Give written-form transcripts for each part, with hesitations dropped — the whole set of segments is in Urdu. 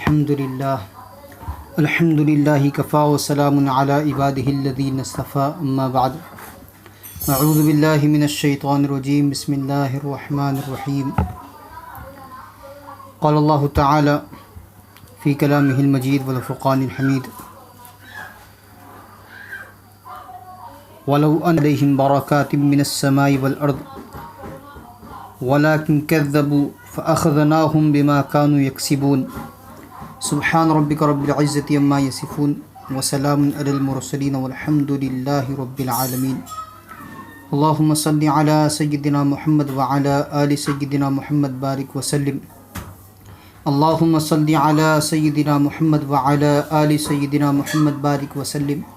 الحمد للہ کفا وسلام علی عبادہ الذین اصطفیٰ اما بعد اعوذ باللہ من الشیطان الرجیم بسم اللہ الرحمن الرحیم قال اللہ تعالی فی کلامہ المجید والفرقان الحمید وَلَوْ أَنَّ عَلَيْهِمْ بَرَكَاتٍ مِّنَ السَّمَاءِ وَالْأَرْضِ وَلَكِنْ كَذَّبُوا فَأَخَذْنَاهُمْ بِمَا كَانُوا يَكْسِبُونَ سبحان ربك رب العزة عما يصفون وسلام على المرسلين والحمد لله رب العالمين اللهم صل على سيدنا محمد وعلى آل سيدنا محمد بارك وسلم اللهم صل على سيدنا محمد وعلى آل سيدنا محمد بارك وسلم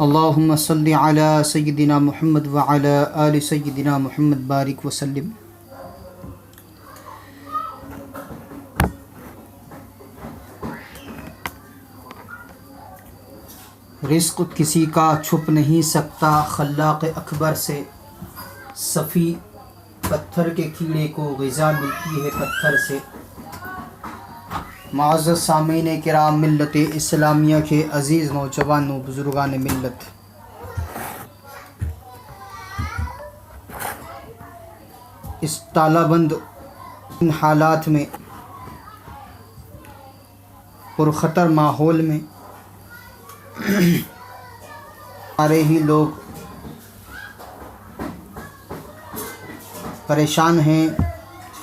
اللهم صل على سيدنا محمد وعلى آل سيدنا محمد بارك وسلم۔ رزق کسی کا چھپ نہیں سکتا خلاق اکبر سے، صفی پتھر کے کیڑے کو غذا ملتی ہے پتھر سے۔ معزز سامعین کرام، ملت اسلامیہ کے عزیز نوجوانوں، بزرگان ملت، اس تالہ بند ان حالات میں، پرخطر ماحول میں سارے ہی لوگ پریشان ہیں،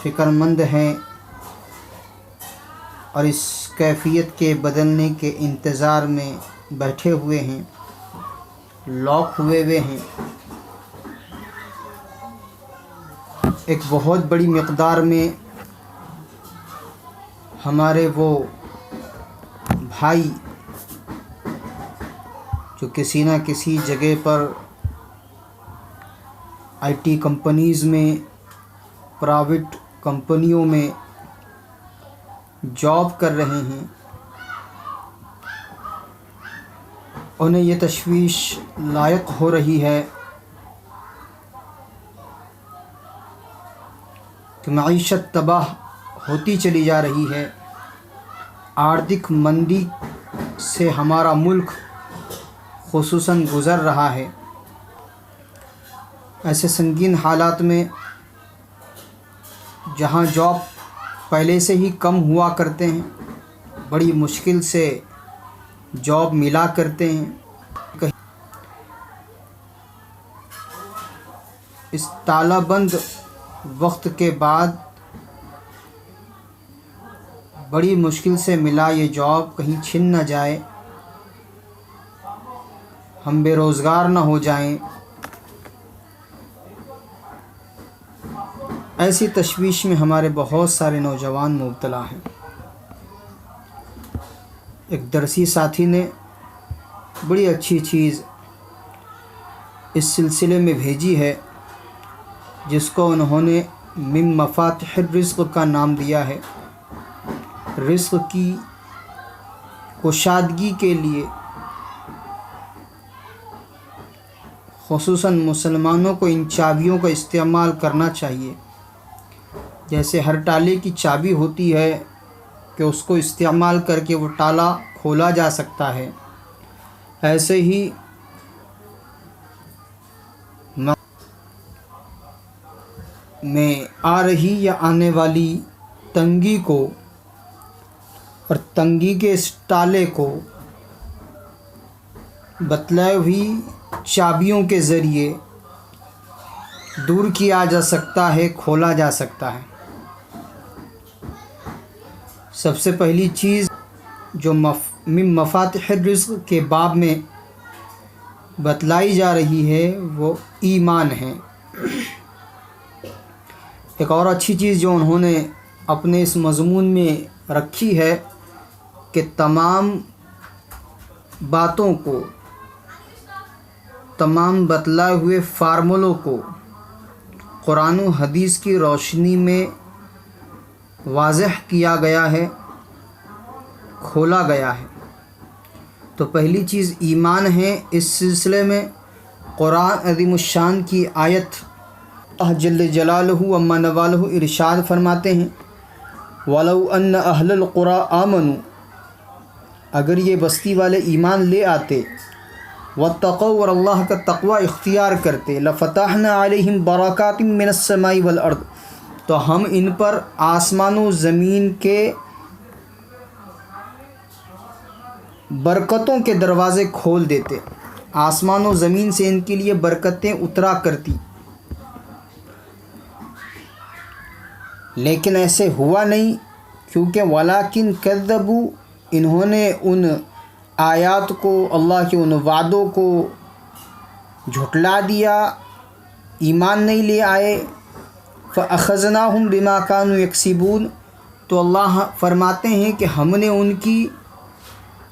فکر مند ہیں اور اس کیفیت کے بدلنے کے انتظار میں بیٹھے ہوئے ہیں، لاک ہوئے ہیں۔ ایک بہت بڑی مقدار میں ہمارے وہ بھائی جو کسی نہ کسی جگہ پر آئی ٹی کمپنیز میں، پرائیویٹ کمپنیوں میں جاب کر رہے ہیں، انہیں یہ تشویش لائق ہو رہی ہے کہ معیشت تباہ ہوتی چلی جا رہی ہے، آرتھک مندی سے ہمارا ملک خصوصاً گزر رہا ہے۔ ایسے سنگین حالات میں جہاں جاب پہلے سے ہی کم ہوا کرتے ہیں، بڑی مشکل سے جاب ملا کرتے ہیں، اس تالہ بند وقت کے بعد بڑی مشکل سے ملا یہ جاب کہیں چھن نہ جائے، ہم بے روزگار نہ ہو جائیں، ایسی تشویش میں ہمارے بہت سارے نوجوان مبتلا ہیں۔ ایک درسی ساتھی نے بڑی اچھی چیز اس سلسلے میں بھیجی ہے، جس کو انہوں نے من مفاتح الرزق کا نام دیا ہے۔ رزق کی کشادگی کے لیے خصوصاً مسلمانوں کو ان چابیوں کا استعمال کرنا چاہیے۔ جیسے ہر تالے کی چابی ہوتی ہے کہ اس کو استعمال کر کے وہ تالا کھولا جا سکتا ہے، ایسے ہی میں آ رہی یا آنے والی تنگی کو اور تنگی کے اس تالے کو بتلائے ہوئی چابیوں کے ذریعے دور کیا جا سکتا ہے، کھولا جا سکتا ہے۔ سب سے پہلی چیز جو من مفاتح الرزق کے باب میں بتلائی جا رہی ہے وہ ایمان ہے۔ ایک اور اچھی چیز جو انہوں نے اپنے اس مضمون میں رکھی ہے کہ تمام باتوں کو، تمام بتلائے ہوئے فارمولوں کو قرآن و حدیث کی روشنی میں واضح کیا گیا ہے، کھولا گیا ہے۔ تو پہلی چیز ایمان ہے۔ اس سلسلے میں قرآن عظیم الشان کی آیت اللہ جل جلالہ و عما نوالہ ارشاد فرماتے ہیں وَلَوْ أَنَّ أَهْلَ الْقُرَىٰ آمَنُوا، اگر یہ بستی والے ایمان لے آتے، واتقوا، اور اللہ کا تقوی اختیار کرتے، لَفَتَحْنَا عَلَيْهِمْ بَرَكَاتٍ مِّنَ السَّمَاءِ وَالْأَرْضِ، تو ہم ان پر آسمان و زمین کے برکتوں کے دروازے کھول دیتے، آسمان و زمین سے ان کے لیے برکتیں اترا کرتی، لیکن ایسے ہوا نہیں، کیونکہ وَلَٰكِن كَذَّبُوا، انہوں نے ان آیات کو، اللہ کے ان وعدوں کو جھٹلا دیا، ایمان نہیں لے آئے۔ فَأَخَذْنَاهُمْ بِمَا كَانُوا يَكْسِبُونَ، تو اللہ فرماتے ہیں کہ ہم نے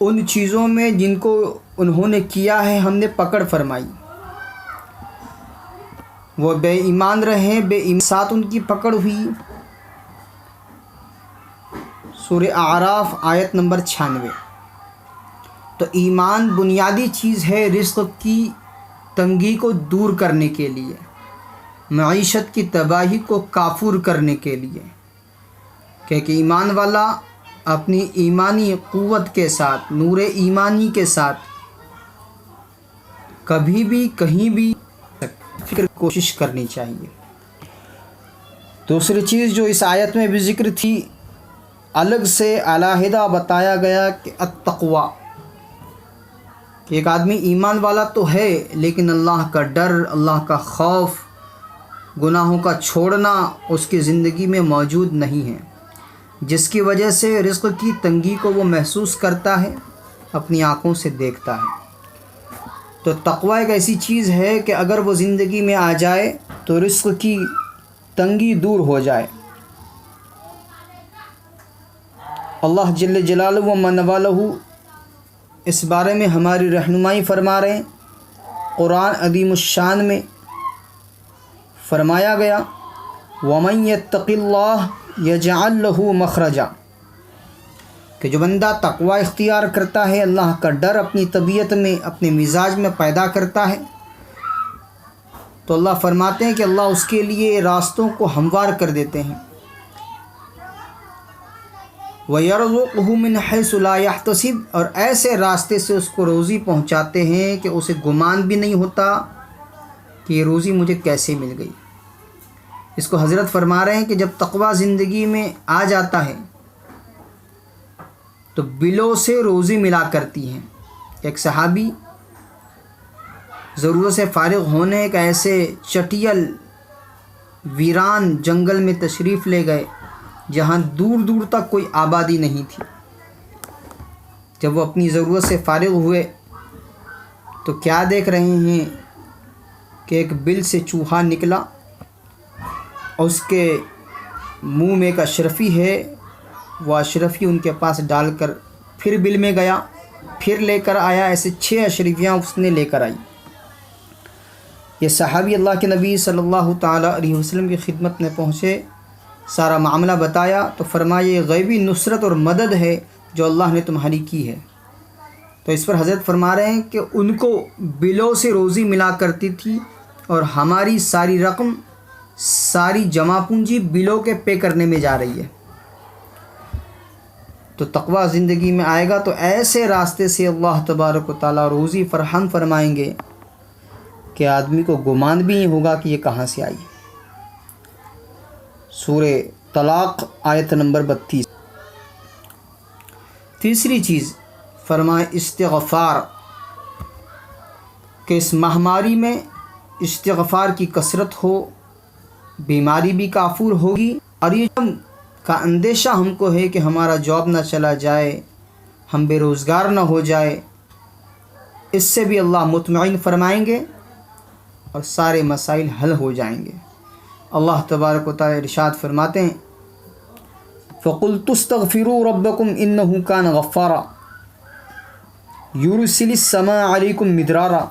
ان چیزوں میں جن کو انہوں نے کیا ہے، ہم نے پکڑ فرمائی۔ وہ بے ایمان رہے، بے ایمان ساتھ ان کی پکڑ ہوئی۔ سورہ اعراف آیت نمبر 96۔ تو ایمان بنیادی چیز ہے رزق کی تنگی کو دور کرنے کے لیے، معیشت کی تباہی کو کافور کرنے کے لیے، کہ ایمان والا اپنی ایمانی قوت کے ساتھ، نور ایمانی کے ساتھ کبھی بھی کہیں بھی فکر کوشش کرنی چاہیے۔ دوسری چیز جو اس آیت میں بھی ذکر تھی، الگ سے علیحدہ بتایا گیا کہ التقوی، کہ ایک آدمی ایمان والا تو ہے لیکن اللہ کا ڈر، اللہ کا خوف، گناہوں کا چھوڑنا اس کی زندگی میں موجود نہیں ہے، جس کی وجہ سے رزق کی تنگی کو وہ محسوس کرتا ہے، اپنی آنکھوں سے دیکھتا ہے۔ تو تقوی ایک ایسی چیز ہے کہ اگر وہ زندگی میں آ جائے تو رزق کی تنگی دور ہو جائے۔ اللہ جل جلالہ و من والہ اس بارے میں ہماری رہنمائی فرما رہے ہیں۔ قرآن عظیم الشان میں فرمایا گیا، وَمَن يَتَّقِ اللَّهَ يَجْعَلْ لَهُ مَخْرَجًا، کہ جو بندہ تقوی اختیار کرتا ہے، اللہ کا ڈر اپنی طبیعت میں، اپنے مزاج میں پیدا کرتا ہے، تو اللہ فرماتے ہیں کہ اللہ اس کے لیے راستوں کو ہموار کر دیتے ہیں۔ وَيَرْزُقْهُ مِنْ حَيْثُ لَا يَحْتَسِبُ، اور ایسے راستے سے اس کو روزی پہنچاتے ہیں کہ اسے گمان بھی نہیں ہوتا کہ یہ روزی مجھے کیسے مل گئی۔ اس کو حضرت فرما رہے ہیں کہ جب تقوی زندگی میں آ جاتا ہے تو بلوں سے روزی ملا کرتی ہیں۔ ایک صحابی ضرورت سے فارغ ہونے ایک ایسے چٹیل ویران جنگل میں تشریف لے گئے جہاں دور دور تک کوئی آبادی نہیں تھی۔ جب وہ اپنی ضرورت سے فارغ ہوئے تو کیا دیکھ رہے ہیں کہ ایک بل سے چوہا نکلا، اور اس کے منہ میں ایک اشرفی ہے، وہ اشرفی ان کے پاس ڈال کر پھر بل میں گیا، پھر لے کر آیا، ایسے 6 اشرفیاں اس نے لے کر آئی۔ یہ صحابی اللہ کے نبی صلی اللہ تعالیٰ علیہ وسلم کی خدمت میں پہنچے، سارا معاملہ بتایا تو فرمایا یہ غیبی نصرت اور مدد ہے جو اللہ نے تمہاری کی ہے۔ تو اس پر حضرت فرما رہے ہیں کہ ان کو بلوں سے روزی ملا کرتی تھی، اور ہماری ساری رقم، ساری جمع پونجی بلوں کے پے کرنے میں جا رہی ہے۔ تو تقوی زندگی میں آئے گا تو ایسے راستے سے اللہ تبارک و تعالیٰ روزی فراہم فرمائیں گے کہ آدمی کو گمان بھی نہیں ہوگا کہ یہ کہاں سے آئی۔ سورہ طلاق آیت نمبر 32۔ تیسری چیز فرمائے استغفار، کہ اس مہاماری میں استغفار کی کثرت ہو، بیماری بھی کافور ہوگی، اور یہ کا اندیشہ ہم کو ہے کہ ہمارا جاب نہ چلا جائے، ہم بے روزگار نہ ہو جائے، اس سے بھی اللہ مطمئن فرمائیں گے اور سارے مسائل حل ہو جائیں گے۔ اللہ تبارک و تعالی ارشاد فرماتے ہیں، فَقُلْتُ اسْتَغْفِرُوا رَبَّكُمْ إِنَّهُ كَانَ غَفَّارًا يُرْسِلِ السَّمَاءَ عَلَيْكُمْ مِدْرَارًا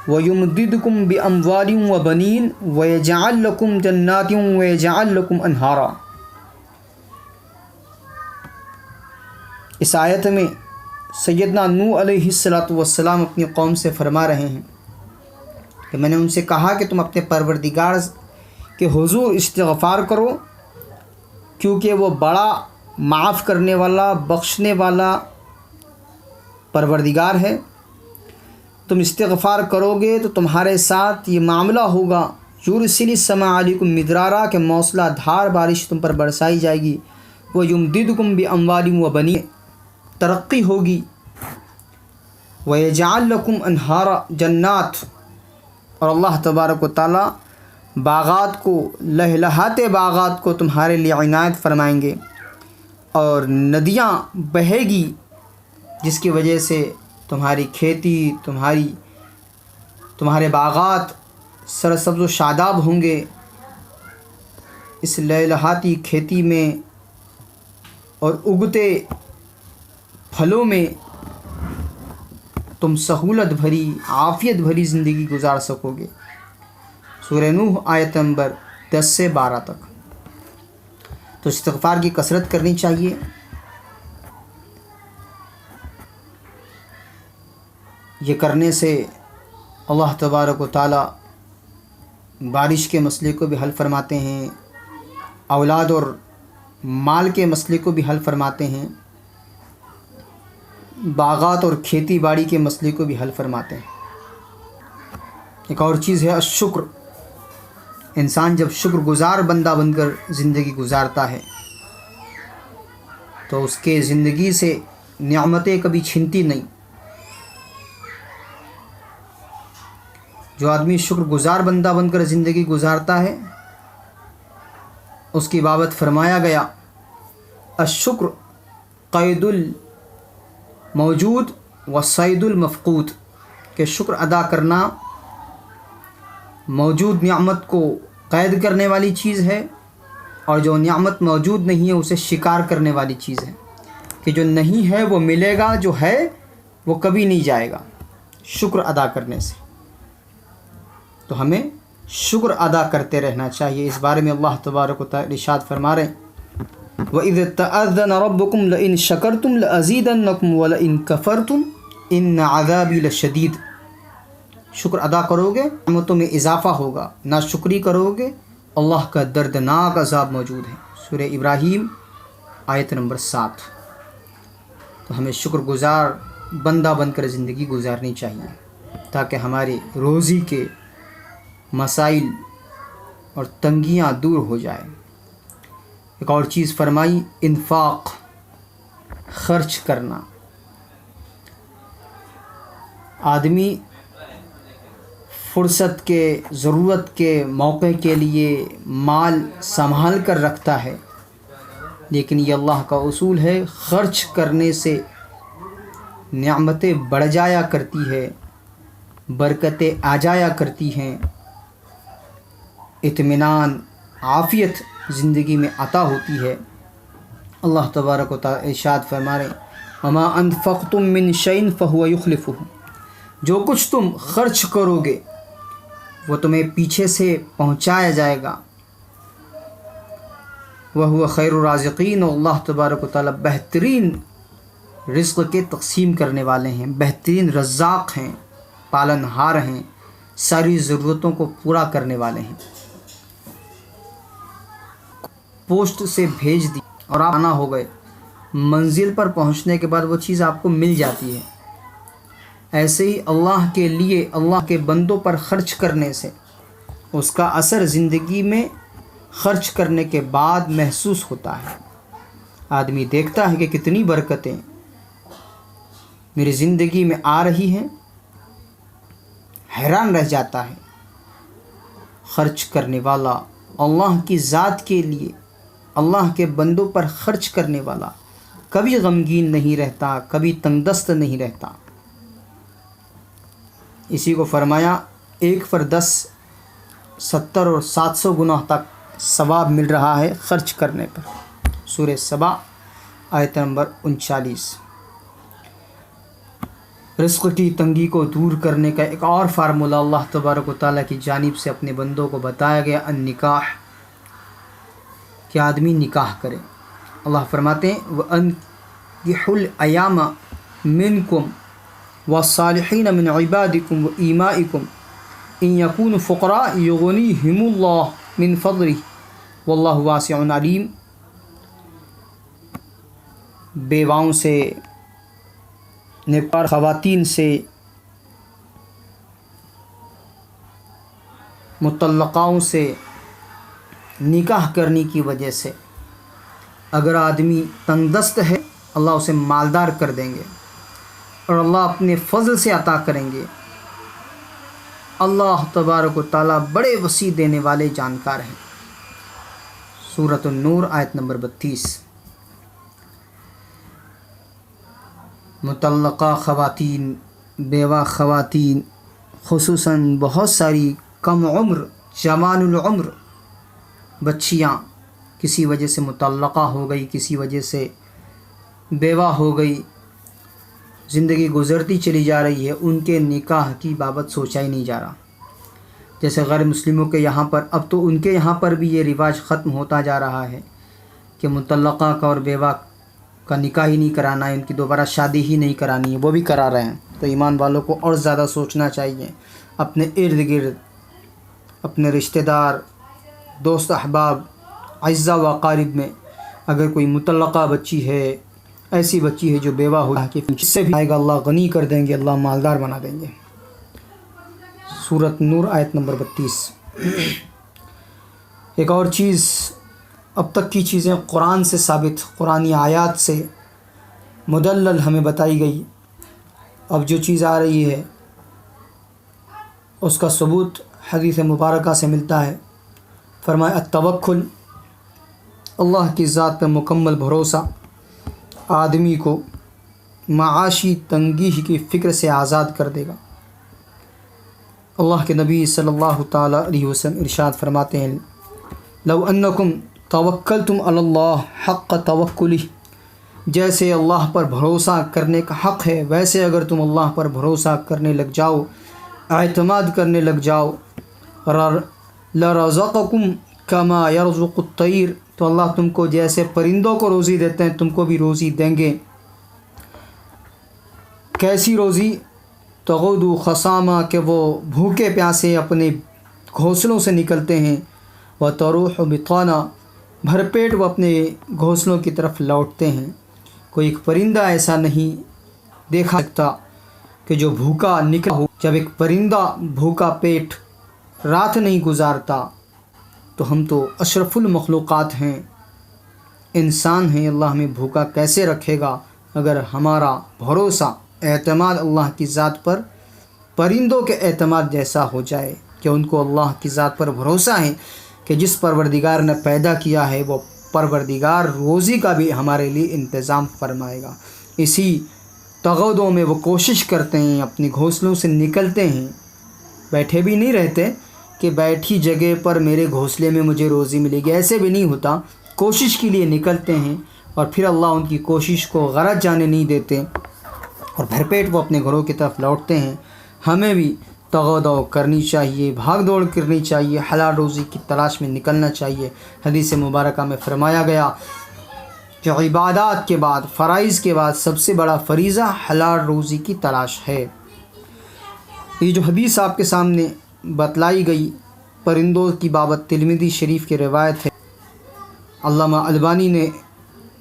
وَيُمْدِدْكُمْ بِأَمْوَالٍ وَبَنِينَ وَيَجْعَلْ لَكُمْ جَنَّاتٍ وَيَجْعَلْ لَكُمْ أَنْهَارًا۔ اس آیت میں سیدنا نوح علیہ السلام اپنی قوم سے فرما رہے ہیں کہ میں نے ان سے کہا کہ تم اپنے پروردگار کہ حضور استغفار کرو کیونکہ وہ بڑا معاف کرنے والا بخشنے والا پروردگار ہے۔ تم استغفار کرو گے تو تمہارے ساتھ یہ معاملہ ہوگا، یرسل السماء علیکم مدرارا، کہ موصلہ دھار بارش تم پر برسائی جائے گی، وَيُمْدِدْكُمْ بِأَمْوَالٍ وَبَنِينَ، ترقی ہوگی، وَيَجْعَلْ لَكُمْ أَنْهَارًا، جنات، اور اللہ تبارک و تعالیٰ باغات کو، لہلہاتے باغات کو تمہارے لیے عنایت فرمائیں گے، اور ندیاں بہے گی جس کی وجہ سے تمہاری کھیتی، تمہارے باغات سرسبز و شاداب ہوں گے۔ اس لہلہاتی کھیتی میں اور اگتے پھلوں میں تم سہولت بھری، عافیت بھری زندگی گزار سکو گے۔ سورہ نوح آیت نمبر 10 سے 12 تک۔ تو استغفار کی کثرت کرنی چاہیے۔ یہ کرنے سے اللہ تبارک و تعالیٰ بارش کے مسئلے کو بھی حل فرماتے ہیں، اولاد اور مال کے مسئلے کو بھی حل فرماتے ہیں، باغات اور کھیتی باڑی کے مسئلے کو بھی حل فرماتے ہیں۔ ایک اور چیز ہے الشکر۔ انسان جب شکر گزار بندہ بن کر زندگی گزارتا ہے تو اس کے زندگی سے نعمتیں کبھی چھنتی نہیں۔ جو آدمی شکر گزار بندہ بن کر زندگی گزارتا ہے اس کی بابت فرمایا گیا الشکر قید الموجود و صید المفقود، کہ شکر ادا کرنا موجود نعمت کو قید کرنے والی چیز ہے، اور جو نعمت موجود نہیں ہے اسے شکار کرنے والی چیز ہے، کہ جو نہیں ہے وہ ملے گا، جو ہے وہ کبھی نہیں جائے گا شکر ادا کرنے سے۔ تو ہمیں شکر ادا کرتے رہنا چاہیے۔ اس بارے میں اللہ تبارک و تعالی ارشاد فرما رہے ہیں وَإِذْ تَأَذَّنَ رَبُّكُمْ لَئِن شَكَرْتُمْ لَأَزِيدَنَّكُمْ وَلَئِن كَفَرْتُمْ إِنَّ عَذَابِي لَشَدِيدٌ۔ شکر ادا کرو گے نعمتوں میں اضافہ ہوگا، ناشکری کرو گے اللہ کا دردناک عذاب موجود ہے۔ سورہ ابراہیم آیت نمبر 7۔ تو ہمیں شکر گزار بندہ بن کر زندگی گزارنی چاہیے تاکہ ہماری روزی کے مسائل اور تنگیاں دور ہو جائیں۔ ایک اور چیز فرمائی انفاق، خرچ کرنا۔ آدمی فرصت کے، ضرورت کے موقع کے لیے مال سنبھال کر رکھتا ہے، لیکن یہ اللہ کا اصول ہے، خرچ کرنے سے نعمتیں بڑھ جایا کرتی ہے، برکتیں آ جایا کرتی ہیں، اطمینان، عافیت زندگی میں عطا ہوتی ہے۔ اللہ تبارک و تعالی ارشاد فرما رہے ہیں وما انفقتم من شیء فهو یخلفہ، جو کچھ تم خرچ کرو گے وہ تمہیں پیچھے سے پہنچایا جائے گا، وہو خیر الرازقین، اور اللہ تبارک و تعالی بہترین رزق کے تقسیم کرنے والے ہیں، بہترین رزاق ہیں، پالن ہار ہیں، ساری ضرورتوں کو پورا کرنے والے ہیں۔ پوسٹ سے بھیج دی اور آپ آنا ہو گئے، منزل پر پہنچنے کے بعد وہ چیز آپ کو مل جاتی ہے۔ ایسے ہی اللہ کے لیے، اللہ کے بندوں پر خرچ کرنے سے اس کا اثر زندگی میں خرچ کرنے کے بعد محسوس ہوتا ہے۔ آدمی دیکھتا ہے کہ کتنی برکتیں میری زندگی میں آ رہی ہیں، حیران رہ جاتا ہے۔ خرچ کرنے والا، اللہ کی ذات کے لیے اللہ کے بندوں پر خرچ کرنے والا کبھی غمگین نہیں رہتا، کبھی تنگ دست نہیں رہتا۔ اسی کو فرمایا 1 پر 10 70 اور 700 گنا تک ثواب مل رہا ہے خرچ کرنے پر۔ سورہ سبا آیت نمبر 39۔ رزق کی تنگی کو دور کرنے کا ایک اور فارمولہ اللہ تبارک و تعالیٰ کی جانب سے اپنے بندوں کو بتایا گیا النکاح، کہ آدمی نکاح کرے۔ اللہ فرماتے ہیں وَأَنكِحُوا الْأَيَامَ مِنكُمْ وَالصَّالِحِينَ مِنْ عِبَادِكُمْ وَإِمَائِكُمْ إِنْ يَكُونُوا فُقَرَاءَ يُغْنِيهِمُ اللَّهُ مِنْ فَضْلِهِ وَاللَّهُ وَاسِعٌ عَلِيمٌ۔ بیواؤں سے، نیکار خواتین سے، مطلقاؤں سے نکاح کرنے کی وجہ سے اگر آدمی تنگ دست ہے اللہ اسے مالدار کر دیں گے اور اللہ اپنے فضل سے عطا کریں گے۔ اللہ تبارک و تعالیٰ بڑے وسیع دینے والے جانکار ہیں۔ سورۃ النور آیت نمبر 32۔ مطلقہ خواتین، بیوہ خواتین، خصوصاً بہت ساری کم عمر جوان العمر بچیاں کسی وجہ سے مطلقہ ہو گئی، کسی وجہ سے بیوہ ہو گئی، زندگی گزرتی چلی جا رہی ہے، ان کے نکاح کی بابت سوچا ہی نہیں جا رہا۔ جیسے غیر مسلموں کے یہاں پر، اب تو ان کے یہاں پر بھی یہ رواج ختم ہوتا جا رہا ہے کہ مطلقہ کا اور بیوہ کا نکاح ہی نہیں کرانا ہے، ان کی دوبارہ شادی ہی نہیں کرانی ہے، وہ بھی کرا رہے ہیں۔ تو ایمان والوں کو اور زیادہ سوچنا چاہیے، اپنے ارد گرد، اپنے رشتہ دار، دوست احباب، اعزاء و اقارب میں اگر کوئی مطلقہ بچی ہے، ایسی بچی ہے جو بیوہ ہو کہ اس سے بھی آئے گا اللہ غنی کر دیں گے، اللہ مالدار بنا دیں گے۔ سورۃ نور آیت نمبر 32۔ ایک اور چیز، اب تک کی چیزیں قرآن سے ثابت، قرآنی آیات سے مدلل ہمیں بتائی گئی، اب جو چیز آ رہی ہے اس کا ثبوت حدیث مبارکہ سے ملتا ہے۔ فرمایا التوکل، اللہ کی ذات پہ مکمل بھروسہ آدمی کو معاشی تنگی کی فکر سے آزاد کر دے گا۔ اللہ کے نبی صلی اللہ تعالیٰ علیہ وسلم ارشاد فرماتے ہیں لو انکم توکلتم علی اللہ حق توکلہ، جیسے اللہ پر بھروسہ کرنے کا حق ہے ویسے اگر تم اللہ پر بھروسہ کرنے لگ جاؤ، اعتماد کرنے لگ جاؤ، لرزقکم کما یرزق الطیر، تو اللہ تم کو جیسے پرندوں کو روزی دیتے ہیں تم کو بھی روزی دیں گے۔ کیسی روزی؟ تغدو خصامہ، کہ وہ بھوکے پیاسے اپنے گھونسلوں سے نکلتے ہیں، وتروح بطانا، بھر پیٹ وہ اپنے گھونسلوں کی طرف لوٹتے ہیں۔ کوئی ایک پرندہ ایسا نہیں دیکھا سکتا کہ جو بھوکا نکلا ہو۔ جب ایک پرندہ بھوکا پیٹ رات نہیں گزارتا تو ہم تو اشرف المخلوقات ہیں، انسان ہیں، اللہ ہمیں بھوکا کیسے رکھے گا اگر ہمارا بھروسہ، اعتماد اللہ کی ذات پر پرندوں کے اعتماد جیسا ہو جائے کہ ان کو اللہ کی ذات پر بھروسہ ہے کہ جس پروردگار نے پیدا کیا ہے وہ پروردگار روزی کا بھی ہمارے لیے انتظام فرمائے گا۔ اسی تغودوں میں وہ کوشش کرتے ہیں، اپنے گھونسلوں سے نکلتے ہیں، بیٹھے بھی نہیں رہتے کہ بیٹھی جگہ پر میرے گھونسلے میں مجھے روزی ملے گی، ایسے بھی نہیں ہوتا، کوشش کے لیے نکلتے ہیں اور پھر اللہ ان کی کوشش کو غرض جانے نہیں دیتے اور بھر پیٹ وہ اپنے گھروں کی طرف لوٹتے ہیں۔ ہمیں بھی تغودو کرنی چاہیے، بھاگ دوڑ کرنی چاہیے، حلال روزی کی تلاش میں نکلنا چاہیے۔ حدیث مبارکہ میں فرمایا گیا کہ عبادات کے بعد، فرائض کے بعد سب سے بڑا فریضہ حلال روزی کی تلاش ہے۔ یہ جو حدیث آپ کے سامنے بتلائی گئی پرندوں کی بابت، ترمذی شریف کی روایت ہے، علامہ البانی نے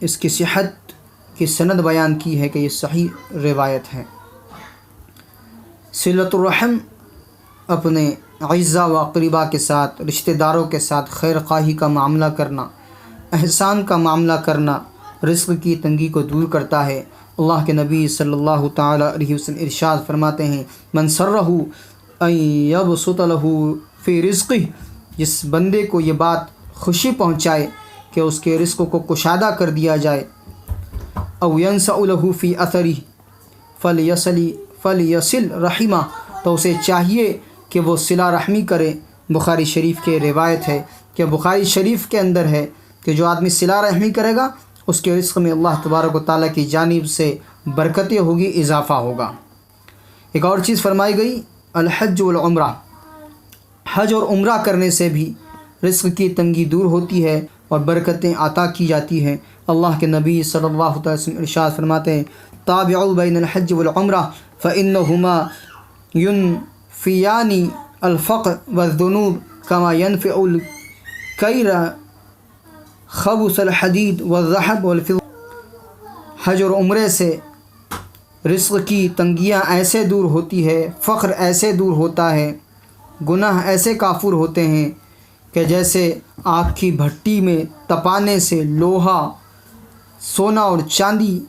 اس کی صحت کی سند بیان کی ہے کہ یہ صحیح روایت ہے۔ صلۃ الرحم، اپنے اعزاء و اقربا کے ساتھ، رشتہ داروں کے ساتھ خیر خواہی کا معاملہ کرنا، احسان کا معاملہ کرنا رزق کی تنگی کو دور کرتا ہے۔ اللہ کے نبی صلی اللہ تعالیٰ علیہ وسلم ارشاد فرماتے ہیں من سرہ ان یبسط لہ فی رزقہ، جس بندے کو یہ بات خوشی پہنچائے کہ اس کے رزق کو کشادہ کر دیا جائے، او ینسأ لہ فی اثرہ فلیصل رحمہ، تو اسے چاہیے کہ وہ صلہ رحمی کرے۔ بخاری شریف کے روایت ہے کہ بخاری شریف کے اندر ہے کہ جو آدمی صلہ رحمی کرے گا اس کے رزق میں اللہ تبارک و تعالیٰ کی جانب سے برکتیں ہوگی، اضافہ ہوگا۔ ایک اور چیز فرمائی گئی الحج والعمرہ، حج اور عمرہ کرنے سے بھی رزق کی تنگی دور ہوتی ہے اور برکتیں عطا کی جاتی ہیں۔ اللہ کے نبی صلی اللہ علیہ وسلم ارشاد فرماتے ہیں تابعوا بین الحج والعمرہ فإنہما ینفیان الفقر والذنوب کما ینفع الکیر خبث الحدید والذهب والفضة۔ حج اور عمرے سے رزق کی تنگیاں ایسے دور ہوتی ہے، فقر ایسے دور ہوتا ہے، گناہ ایسے کافور ہوتے ہیں کہ جیسے آگ کی بھٹی میں تپانے سے لوہا، سونا اور چاندی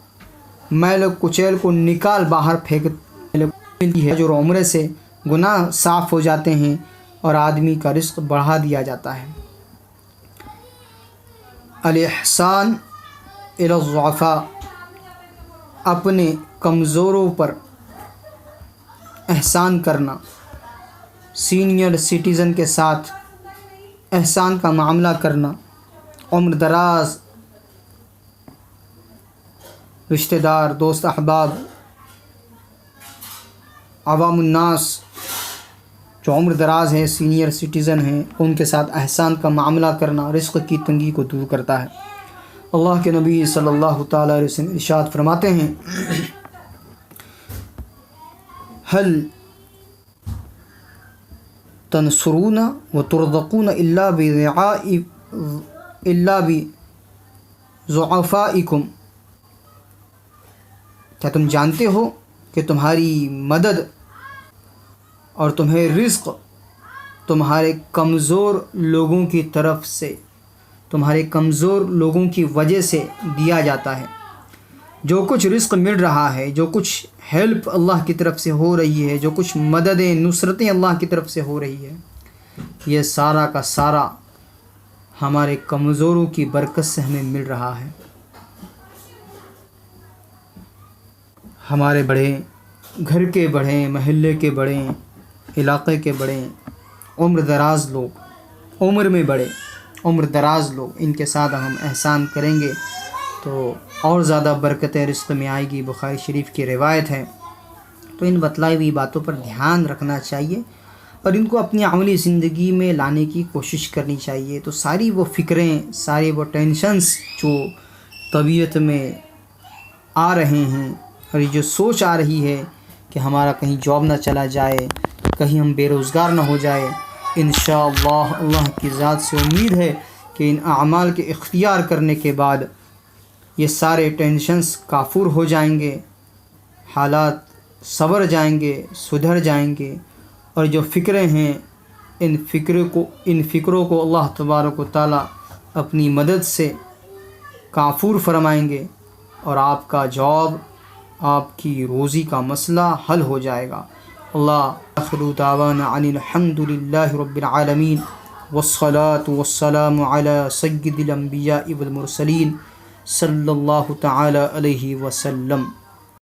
میل و کچیل کو نکال باہر پھینک ملتی ہے۔ حج اور عمرے سے گناہ صاف ہو جاتے ہیں اور آدمی کا رزق بڑھا دیا جاتا ہے۔ الاحسان الی الضعفاء، اپنے کمزوروں پر احسان کرنا، سینئر سٹیزن کے ساتھ احسان کا معاملہ کرنا، عمر دراز رشتہ دار، دوست احباب، عوام الناس جو عمر دراز ہیں، سینئر سٹیزن ہیں، ان کے ساتھ احسان کا معاملہ کرنا رزق کی تنگی کو دور کرتا ہے۔ اللہ کے نبی صلی اللہ تعالیٰ علیہ وسلم ارشاد فرماتے ہیں، هل تنصرون وترزقون الا بضعفائکم، کیا تم جانتے ہو کہ تمہاری مدد اور تمہیں رزق تمہارے کمزور لوگوں کی طرف سے، تمہارے کمزور لوگوں کی وجہ سے دیا جاتا ہے۔ جو کچھ رزق مل رہا ہے، جو کچھ ہیلپ اللہ کی طرف سے ہو رہی ہے، جو کچھ مددیں، نصرتیں اللہ کی طرف سے ہو رہی ہے، یہ سارا کا سارا ہمارے کمزوروں کی برکت سے ہمیں مل رہا ہے۔ ہمارے بڑے، گھر کے بڑے، محلے کے بڑے، علاقے کے بڑے، عمر دراز لوگ، عمر میں بڑے، عمر دراز لوگ، ان کے ساتھ ہم احسان کریں گے تو اور زیادہ برکتیں رزق میں آئے گی۔ بخاری شریف کی روایت ہے۔ تو ان بتلائی ہوئی باتوں پر دھیان رکھنا چاہیے اور ان کو اپنی عملی زندگی میں لانے کی کوشش کرنی چاہیے۔ تو ساری وہ فکریں، ساری وہ ٹینشنز جو طبیعت میں آ رہے ہیں اور یہ جو سوچ آ رہی ہے کہ ہمارا کہیں جاب نہ چلا جائے، کہیں ہم بے روزگار نہ ہو جائے، انشاءاللہ اللہ کی ذات سے امید ہے کہ ان اعمال کے اختیار کرنے کے بعد یہ سارے ٹینشنز کافور ہو جائیں گے، حالات سنور جائیں گے، سدھر جائیں گے، اور جو فکریں ہیں ان فکروں کو اللہ تبارک و تعالیٰ اپنی مدد سے کافور فرمائیں گے اور آپ کا جاب، آپ کی روزی کا مسئلہ حل ہو جائے گا۔ اللہ آخر دعوانا عن الحمد للہ رب العالمین والصلاة والسلام علی سید الانبیاء والمرسلین صلی اللہ تعالی علیہ وسلم۔